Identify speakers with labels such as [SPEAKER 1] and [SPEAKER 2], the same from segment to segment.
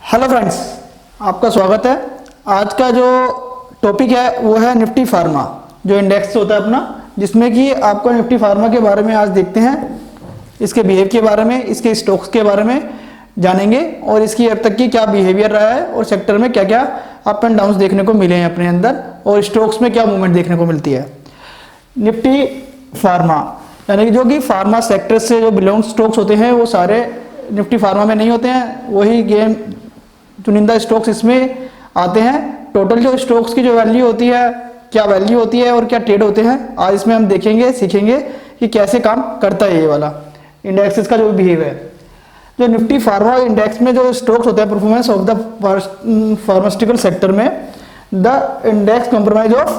[SPEAKER 1] Hello friends, आपका स्वागत है। आज का जो टॉपिक है वो है निफ्टी फार्मा, जो इंडेक्स होता है अपना, जिसमें कि आपको निफ्टी फार्मा के बारे में आज देखते हैं। इसके बिहेव के बारे में, इसके स्टॉक्स के बारे में जानेंगे और इसकी अब तक की क्या बिहेवियर रहा है और सेक्टर में क्या क्या अप एंड डाउन्स देखने को मिले हैं अपने अंदर और स्टॉक्स में क्या मूवमेंट देखने को मिलती है। निफ्टी फार्मा यानी कि जो कि फार्मा सेक्टर से जो बिलोंग स्टॉक्स होते हैं वो सारे निफ्टी फार्मा में नहीं होते हैं, वही गेम चुनिंदा स्टॉक्स इसमें आते हैं। टोटल जो स्टॉक्स की जो वैल्यू होती है, क्या वैल्यू होती है और क्या ट्रेड होते हैं, आज इसमें हम देखेंगे, सीखेंगे कि कैसे काम करता है ये वाला इंडेक्सेस का जो बिहेव है। जो निफ्टी फार्मा इंडेक्स में जो स्टॉक्स होते हैं, performance of the pharmaceutical sector में, the index compromise of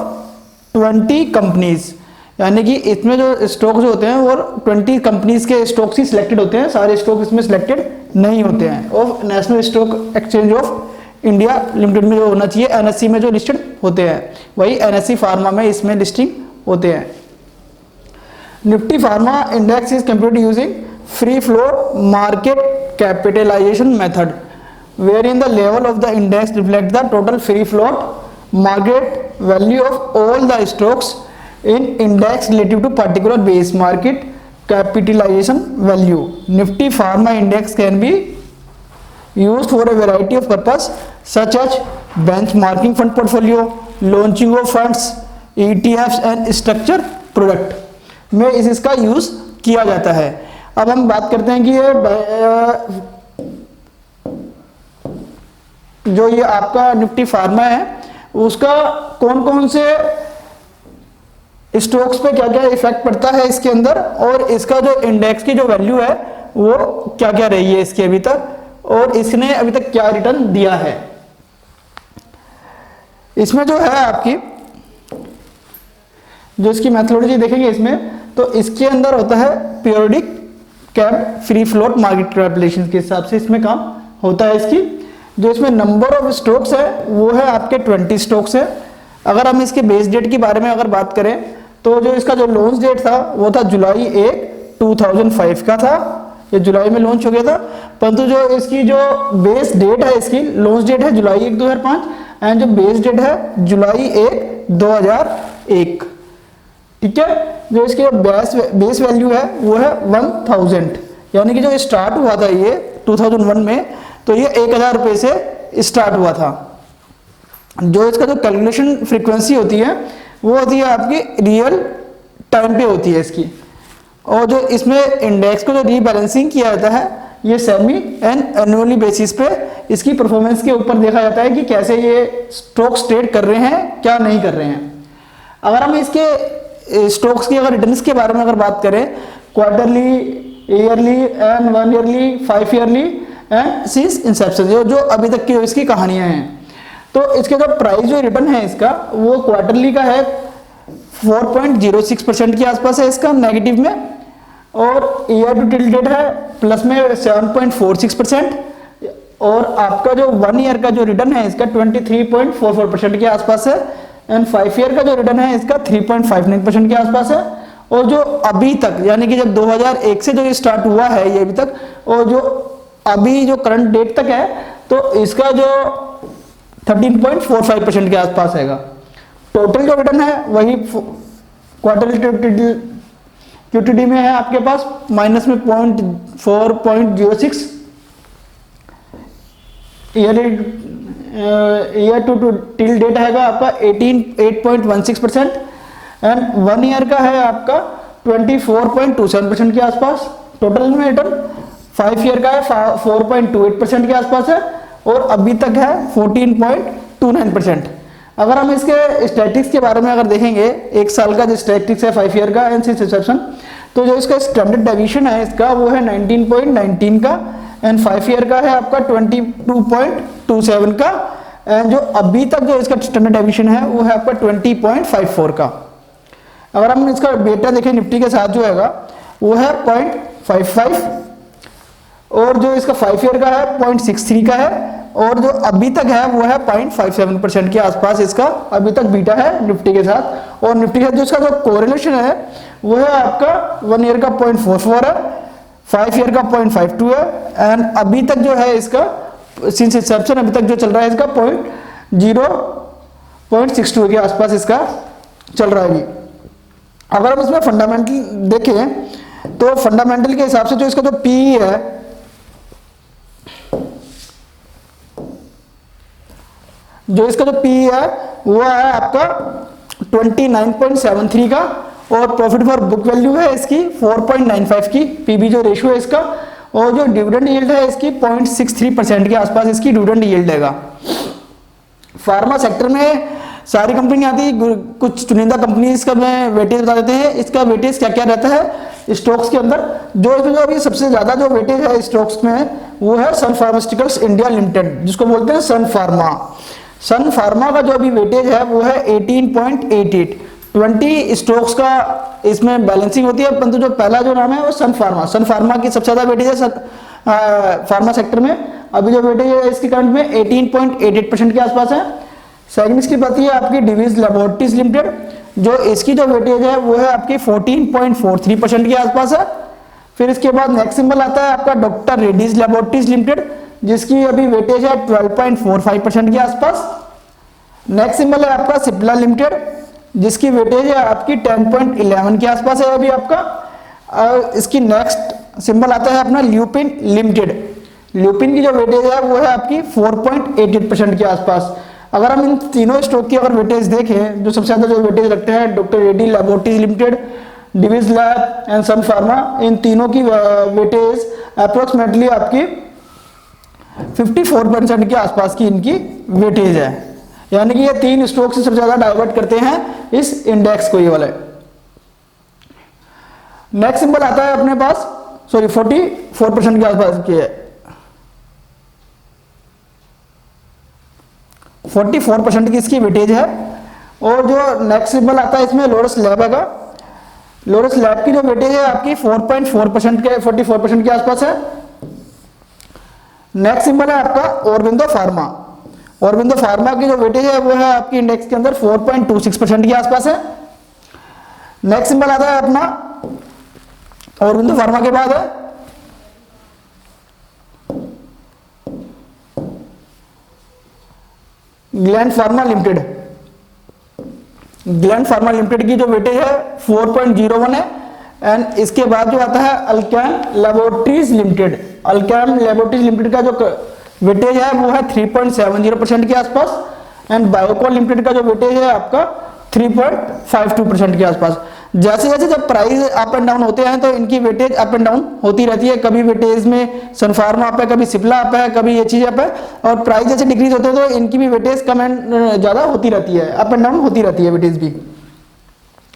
[SPEAKER 1] 20 companies, यानी कि इसमें जो स्टॉक जो होते हैं वो 20 कंपनीज के स्टॉक्स ही सिलेक्टेड होते हैं, सारे स्टॉक इसमें सिलेक्टेड नहीं होते हैं। और national stock exchange of India limited में जो होना चाहिए, एनएससी में जो लिस्टेड होते हैं, वही एनएससी फार्मा में इसमें लिस्टिंग होते हैं। Nifty Pharma index is computed using free float market capitalisation method, wherein the level of the index reflect the total free float market value of all the stocks in index relative to particular base market capitalization value. Nifty Pharma Index can be used for a variety of purpose such as benchmarking fund portfolio, launching of funds, ETFs and structure product में इसका use किया जाता है। अब हम बात करते हैं कि जो ये आपका निफ्टी फार्मा है उसका कौन कौन से स्टॉक्स पे क्या क्या इफेक्ट पड़ता है इसके अंदर, और इसका जो इंडेक्स की जो वैल्यू है वो क्या क्या रही है इसकी अभी तक, और इसने अभी तक क्या रिटर्न दिया है। इसमें जो है आपकी जो इसकी मैथोडोलॉजी देखेंगे इसमें, तो इसके अंदर होता है periodic cap free float market capitalisation के हिसाब से इसमें काम होता है। इसकी जो इसमें नंबर ऑफ स्टॉक्स है वो है आपके 20 स्टॉक्स है। अगर हम इसके बेस डेट के बारे में अगर बात करें तो जो इसका जो लॉन्च डेट था वो था जुलाई 1, 2005 का था, ये जुलाई में लॉन्च हो गया था। परंतु जो इसकी जो बेस डेट है, इसकी लॉन्च डेट है जुलाई 1, 2005 एंड जो बेस डेट है जुलाई 1, 2001। ठीक है, जो इसकी बेस वैल्यू है वो है 1000, यानी कि जो स्टार्ट हुआ था ये 2001 में, तो ये 1000 रुपये से स्टार्ट हुआ था। जो इसका जो कैलकुलेशन फ्रीक्वेंसी होती है वो होती है आपकी रियल टाइम पे होती है इसकी, और जो इसमें इंडेक्स को जो रीबैलेंसिंग किया जाता है ये सेमी एंड एनुअली बेसिस पे इसकी परफॉर्मेंस के ऊपर देखा जाता है कि कैसे ये स्टॉक्स ट्रेड कर रहे हैं, क्या नहीं कर रहे हैं। अगर हम इसके स्टॉक्स की अगर रिटर्न्स के बारे में अगर बात करें, quarterly, yearly and 1 yearly, 5 yearly and since Inception, जो अभी तक की इसकी कहानियां हैं, तो इसके जो प्राइस जो रिटर्न है इसका वो क्वार्टरली का है 4.06% के आसपास है इसका नेगेटिव में, और ईयर टू टिल डेट है प्लस में 7.46%, और आपका जो 1 ईयर का जो रिटर्न है इसका 23.44% के आसपास है, एंड 5 ईयर का जो रिटर्न है इसका 3.59% के आसपास है। और जो अभी तक यानी कि जब 2001 से जो ये स्टार्ट हुआ है ये अभी तक, और जो अभी जो करंट डेट तक है, तो इसका जो 13.45% के आसपास हैगा। टोटल जो रिटर्न है वही क्वार्टरली क्यूटीडी में है आपके पास माइनस में 4.06, ईयर टू टिल डेट हैगा आपका 8.16%, एंड 1 ईयर का है आपका 24.27% के आसपास टोटल में रिटर्न। 5 ईयर का है 4.28% के आसपास है, और अभी तक है 14.29%। अगर हम इसके स्टैटिक्स के बारे में अगर देखेंगे, एक साल का जो स्टैटिक्स है 5 ईयर का एंड सिंस इंसेप्शन, तो जो इसका स्टैंडर्ड डेविएशन है इसका वो है 19.19 का, एंड 5 ईयर का है आपका 22.27 का, एंड जो अभी तक जो इसका स्टैंडर्ड डेविएशन है वो है आपका 20.54 का। अगर हम इसका बेटा देखें निफ्टी के साथ जो हैगा वो है 0.55, और जो इसका 5 ईयर का है 0.63 का है, और जो अभी तक है वो है 0.57% के आसपास इसका अभी तक बीटा है निफ्टी के साथ। और निफ्टी के साथ जो इसका जो कोरिलेशन है वो है आपका 1 ईयर का 0.44 है, 5 ईयर का 0.52 है, एंड अभी तक जो है इसका सिंस इंसेप्शन अभी तक जो चल रहा है इसका 0.62 के आसपास इसका चल रहा है अभी। अगर हम इसमें फंडामेंटल देखें तो फंडामेंटल के हिसाब से जो इसका जो पी है, जो इसका जो पी है वो है आपका 29.73 का, और प्रॉफिट फॉर बुक वैल्यू है इसकी 4.95 की, पीबी जो रेशियो है इसका, और जो डिविडेंड यील्ड है इसकी 0.63% के आसपास इसकी डिविडेंड यील्ड है। फार्मा सेक्टर में सारी कंपनी आती है, कुछ चुनिंदा कंपनी इसका मैं वेटेज बता देते हैं। इसका वेटेज क्या क्या रहता है स्टॉक्स के अंदर। जो इसमें जो अभी सबसे ज्यादा जो वेटेज है स्टॉक्स में वो है सन फार्मास्यूटिकल्स इंडिया लिमिटेड, जिसको बोलते हैं सन फार्मा। सन फार्मा का जो अभी वेटेज है वो है 18.88। 20 स्टॉक्स का इसमें बैलेंसिंग होती है, परंतु जो पहला जो नाम है वो सन फार्मा। सन फार्मा की सबसे ज्यादा वेटेज है फार्मा सेक्टर में। अभी जो वेटेज है इसके करंट में 18.88% के आसपास है। सेकंड इसकी बात है आपकी डिवीज लैबोरेटरीज लिमिटेड, जो इसकी जो वेटेज है वो है आपकी 14.43% के आसपास है। फिर इसके बाद नेक्स्ट सिंबल आता है आपका डॉक्टर रेड्डीज लैबोरेटरीज लिमिटेड, जिसकी अभी वेटेज है 12.45% के आसपास। नेक्स्ट सिंबल है आपका सिप्ला लिमिटेड, जिसकी वेटेज है आपकी 10.11 के आसपास है अभी आपका। इसकी नेक्स्ट सिंबल आता है अपना ल्यूपिन लिमिटेड। ल्यूपिन की जो वेटेज है वो है आपकी 4.88% के आसपास। अगर हम इन तीनों स्टॉक की अगर वेटेज देखें, जो सबसे ज्यादा जो वेटेज रखते हैं Doctor Reddy Laboratories Limited, Divi's Lab and Sun Pharma, इन तीनों की वेटेज अप्रोक्सीमेटली आपकी 54% के आसपास की इनकी वेटेज है। यानी कि ये तीन स्टॉक से सबसे ज्यादा डाइवर्ट करते हैं इस इंडेक्स को, ये वाले। नेक्स्ट सिंबल आता है अपने पास 44% के आसपास की है, 44% की इसकी वेटेज है। और जो नेक्स्ट सिंबल आता है इसमें लोरस लैब का, लोरस लैब की जो वेटेज है आपकी 4.4% के 44% के आसपास है। नेक्स्ट सिंबल है आपका औरबिंदो फार्मा। औरबिंदो फार्मा की जो वेटेज है वो है आपकी इंडेक्स के अंदर 4.26% के आसपास है। नेक्स्ट सिंबल आता है अपना औरबिंदो फार्मा के बाद है gland pharma limited. Gland pharma limited की जो वेटेज है 4.01 है। एंड इसके बाद जो आता है Alkem laboratories limited. Alkem laboratories limited का जो वेटेज है वो है 3.70% के आसपास। एंड बायोकॉन लिमिटेड का जो वेटेज है आपका 3.52% के आसपास। जैसे जैसे जब प्राइस अप एंड डाउन होते हैं तो इनकी वेटेज अप एंड डाउन होती रहती है। कभी वेटेज में सन फार्मा अप है, कभी सिप्ला अप है, कभी ये चीज अप है। और प्राइस जैसे डिक्रीज होते हैं तो इनकी भी वेटेज कम एंड ज्यादा होती रहती है, अप एंड डाउन होती रहती है वेटेज भी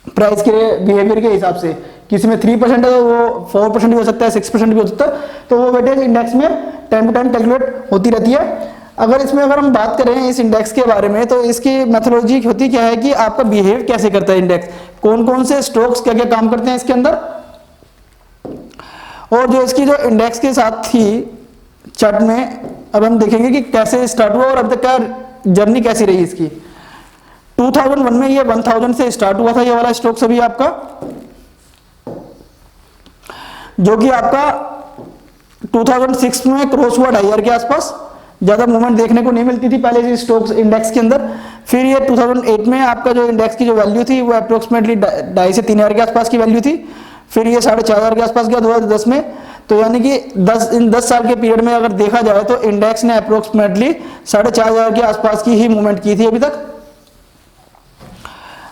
[SPEAKER 1] प्राइस के बिहेवियर के हिसाब से। किसी में 3% है तो वो 4% भी हो सकता है, 6% भी हो सकता है। तो वो वेटेज इंडेक्स में टाइम टू टाइम कैलकुलेट होती रहती है। अगर हम बात करें इस इंडेक्स के बारे में तो इसकी मेथोडोलॉजी होती क्या है कि आपका बिहेव कैसे करता है इंडेक्स, कौन कौन से स्टॉक्स क्या क्या काम करते हैं इसके अंदर। और जो इसकी जो इंडेक्स के साथ थी चार्ट में अब हम देखेंगे कि कैसे स्टार्ट हुआ और अब तक का जर्नी कैसी रही इसकी। 2001 में ये 1000 से स्टार्ट हुआ था ये वाला स्टॉक सभी आपका, जो कि आपका 2006 में क्रॉस हुआ 2500 के आसपास। ज्यादा मूवमेंट देखने को नहीं मिलती थी पहले इस स्टॉक्स इंडेक्स के अंदर। फिर ये 2008 में आपका जो इंडेक्स की जो वैल्यू थी वो अप्रोक्सीमेटली 2500 से 3000 के आसपास की वैल्यू थी। फिर ये 4500 के आसपास गया 2010 में। तो यानी कि 10 साल के पीरियड में अगर देखा जाए तो इंडेक्स ने अप्रोक्सीमेटली 4500 के आसपास की ही मूवमेंट की थी अभी तक।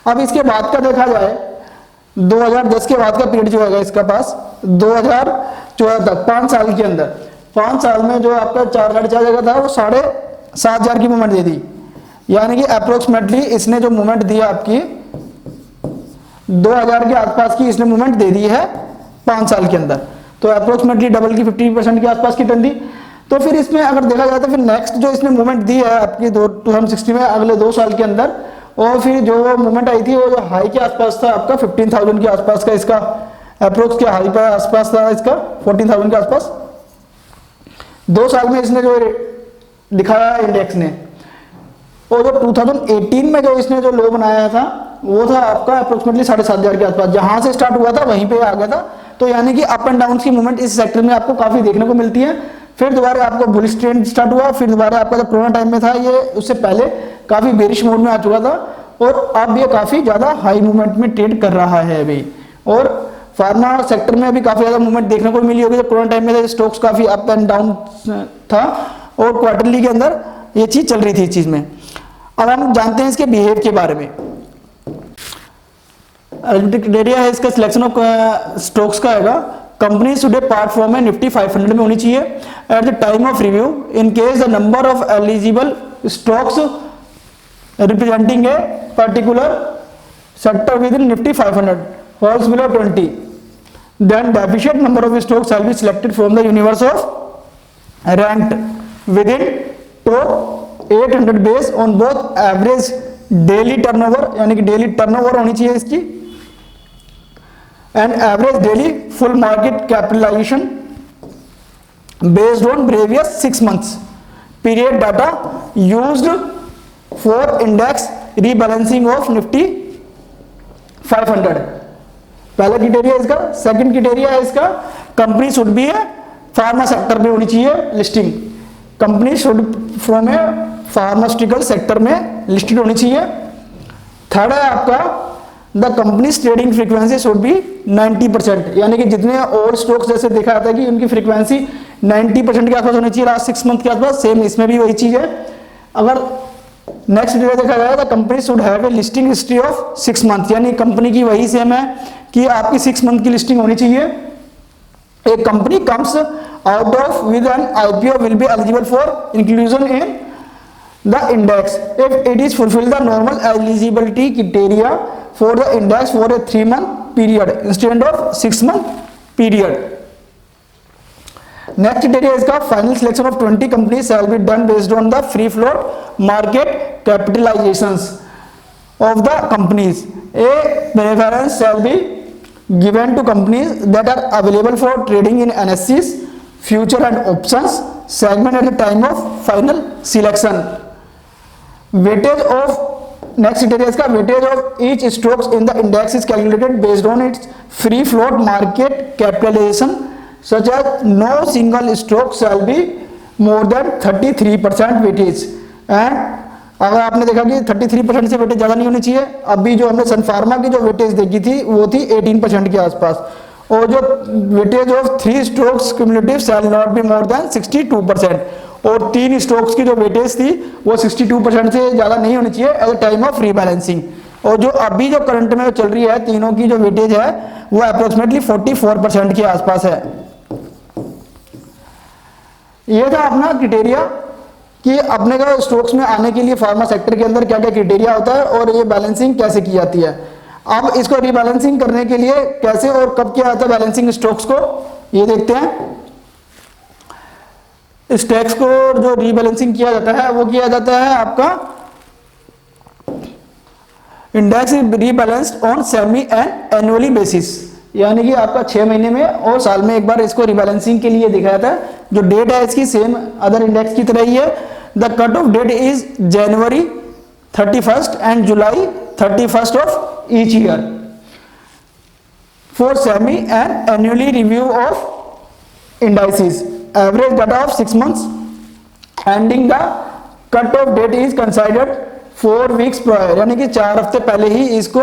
[SPEAKER 1] अब इसके बाद का देखा जाए 2010 के बाद का पीरियड जो है इसका पास 2014 तक 5 साल के अंदर, 5 साल में जो आपका 4,500 जगह था वो 7,500 की मूवमेंट दे दी। यानी कि अप्रोक्सीमेटली इसने जो मूवमेंट दिया आपकी 2000 के आसपास की इसने मूवमेंट दे दी है 5 साल के अंदर। तो अप्रोक्सीमेटली डबल की 50% के आसपास की टर्न दी। तो फिर इसमें अगर देखा जाए तो फिर नेक्स्ट जो इसने मूवमेंट दी है आपकी 2016 में अगले 2 साल के अंदर, और फिर जो मूवमेंट आई थी वो जो हाई के आसपास था आपका 15,000 के आसपास का इसका अप्रोक्स के हाई पर आसपास था इसका 14,000 के आसपास। 2 साल में इसने जो दिखाया इंडेक्स ने। और जो 2018 में जो इसने जो लो बनाया था वो था आपका अप्रोक्सीमेटली 7,500 के आसपास। जहां से स्टार्ट हुआ था वहीं पे आ गया था। तो यानी कि अप एंड डाउन की मूवमेंट इस सेक्टर में आपको काफी देखने को मिलती है। फिर दोबारा आपको बुलिश ट्रेंड स्टार्ट हुआ, फिर दोबारा आपका जब कोरोना टाइम में था ये, उससे पहले काफ़ी बेरिश मोड में आ चुका था और अब ये काफ़ी ज़्यादा हाई मूवमेंट में ट्रेड कर रहा है अभी। और फार्मा सेक्टर में अभी काफ़ी ज़्यादा मूवमेंट देखने को मिली होगी। जब कोरोना टाइम में स्टॉक्स काफ़ी अप एंड डाउन था और क्वार्टरली के अंदर ये चीज़ चल रही थी इस चीज़ में। अब हम जानते हैं इसके बिहेव के बारे में। क्राइटेरिया है इसका सिलेक्शन ऑफ स्टॉक्स का हैगा, company should part from Nifty 500 में होनी चाहिए at the time of review in case the number of eligible stocks representing a particular sector with in Nifty 500 falls below 20, then deficient number of stocks shall be selected from the universe of ranked within top 800 base on both average daily turnover, यानी कि daily turnover होनी चाहिए इसकी, and average daily full market capitalisation based on previous 6 months period data used for index rebalancing of Nifty 500। पहला criteria इसका। Second criteria है इसका, company should be है फार्मा सेक्टर में होनी चाहिए listing, company should from a pharmaceutical sector में listed होनी चाहिए। थर्ड है आपका, the companies trading frequency should be 90%, यानी कि जितने और स्टॉक्स जैसे देखा जाता है कि उनकी फ्रीक्वेंसी 90% के आसपास होनी चाहिए लास्ट 6 month के आसपास, सेम इसमें भी वही चीज है। अगर नेक्स्ट डेटा देखा जाए तो company should have a listing history of 6 months, यानी कंपनी की वही सेम है कि आपकी 6 month की लिस्टिंग होनी चाहिए। एक company comes out of with an IPO will be eligible for inclusion in the index if it is fulfil the normal eligibility criteria for the index for a 3 month period instead of 6 month period. Next criteria इसका, final selection of 20 companies shall be done based on the free float market capitalisations of the companies. A preference shall be given to companies that are available for trading in NSEs, future and options segment at the time of final selection. Weightage of next criteria is का weightage of each stocks in the index is calculated based on its free float market capitalization, such as no single stock shall be more than 33% weightage and अगर आपने देखा कि 33% से weightage ज़्यादा नहीं होनी चाहिए। अभी जो हमने सन फार्मा की जो वेटेज देखी थी वो थी 18% के आसपास, और जो weightage of 3 stocks cumulative shall not be more than 62%, और 3 स्टॉक्स की जो वेटेज थी वो 62% से ज़्यादा नहीं होनी चाहिए at the time of rebalancing. और जो अभी जो करंट में चल रही है तीनों की जो वेटेज है वो अप्रोक्सीमेटली 44% के आसपास है। ये था अपना क्राइटेरिया कि अपने का स्टॉक्स में आने के लिए फार्मा सेक्टर के अंदर क्या क्या क्राइटेरिया होता है और ये बैलेंसिंग कैसे की जाती है। अब इसको रीबैलेंसिंग करने के लिए कैसे और कब किया जाता है बैलेंसिंग स्टॉक्स को, ये देखते हैं। स्टॉक्स को जो रीबैलेंसिंग किया जाता है वो किया जाता है आपका index rebalanced on semi and annually basis, यानी कि आपका 6 महीने में और साल में एक बार इसको रीबैलेंसिंग के लिए देखा जाता है। जो डेट है इसकी सेम अदर इंडेक्स की तरह ही है। The cut off date is January 31st and July 31st of each year for semi and annually review of indices. Average data of 6 months ending the cut off date is considered 4 weeks prior, यानी कि 4 हफ्ते पहले ही इसको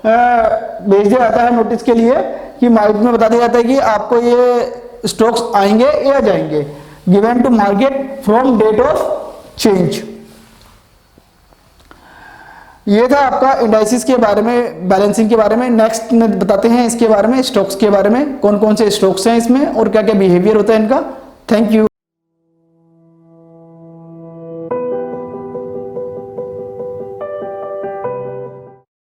[SPEAKER 1] भेज दिया जाता है notice के लिए कि मार्केट में बता दिया जाता है कि आपको ये स्टॉक्स आएंगे या जाएंगे, given to market from date of change. ये था आपका इंडाइसिस के बारे में, बैलेंसिंग के बारे में। नेक्स्ट में बताते हैं इसके बारे में, स्टॉक्स के बारे में, कौन कौन से स्टॉक्स हैं इसमें और क्या क्या बिहेवियर होता है इनका। Thank you.